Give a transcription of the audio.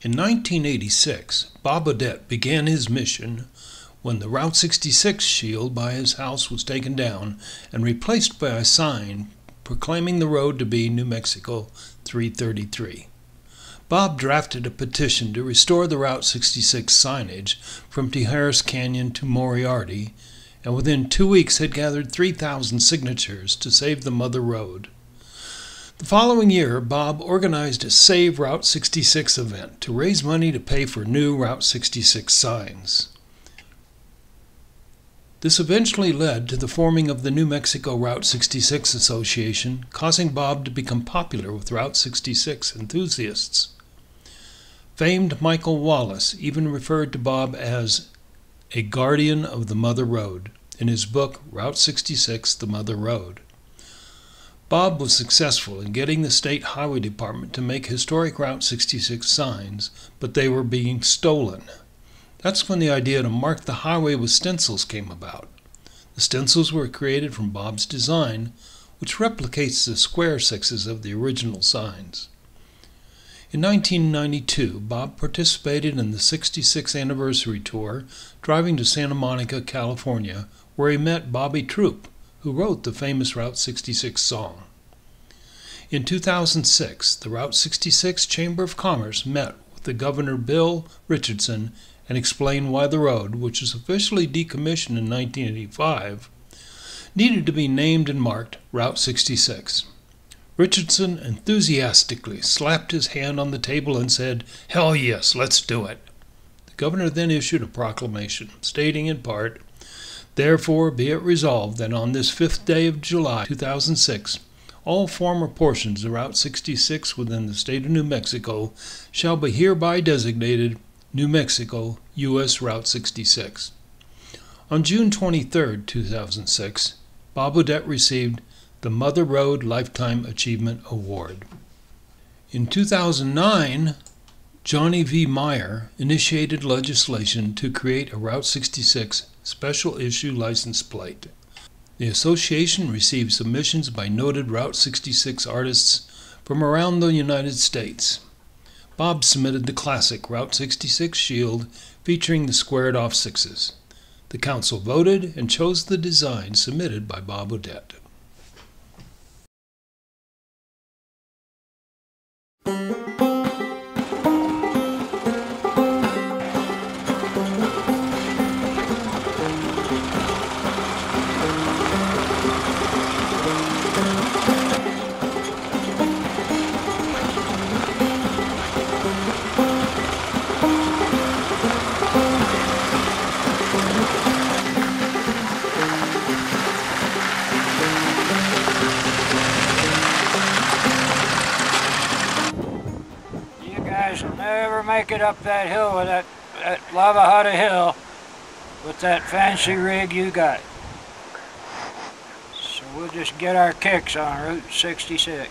In 1986, Bob Audette began his mission when the Route 66 shield by his house was taken down and replaced by a sign proclaiming the road to be New Mexico 333. Bob drafted a petition to restore the Route 66 signage from Tijeras Canyon to Moriarty, and within 2 weeks had gathered 3,000 signatures to save the mother road. The following year, Bob organized a Save Route 66 event to raise money to pay for new Route 66 signs. This eventually led to the forming of the New Mexico Route 66 Association, causing Bob to become popular with Route 66 enthusiasts. Famed Michael Wallis even referred to Bob as a guardian of the Mother Road in his book Route 66, The Mother Road. Bob was successful in getting the State Highway Department to make historic Route 66 signs, but they were being stolen. That's when the idea to mark the highway with stencils came about. The stencils were created from Bob's design, which replicates the square sixes of the original signs. In 1992, Bob participated in the 66th anniversary tour, driving to Santa Monica, California, where he met Bobby Troup, who wrote the famous Route 66 song. In 2006, the Route 66 Chamber of Commerce met with the Governor Bill Richardson and explained why the road, which was officially decommissioned in 1985, needed to be named and marked Route 66. Richardson enthusiastically slapped his hand on the table and said, "Hell yes, let's do it." The governor then issued a proclamation, stating in part, "Therefore be it resolved that on this 5th day of July 2006, all former portions of Route 66 within the state of New Mexico shall be hereby designated New Mexico, U.S. Route 66. On June 23, 2006, Bob Audette received the Mother Road Lifetime Achievement Award. In 2009, Johnny V. Meyer initiated legislation to create a Route 66 special issue license plate. The association received submissions by noted Route 66 artists from around the United States. Bob submitted the classic Route 66 shield featuring the squared-off sixes. The council voted and chose the design submitted by Bob Audette. Will never make it up that hill with that lava hutta hill with that fancy rig you got. So we'll just get our kicks on Route 66.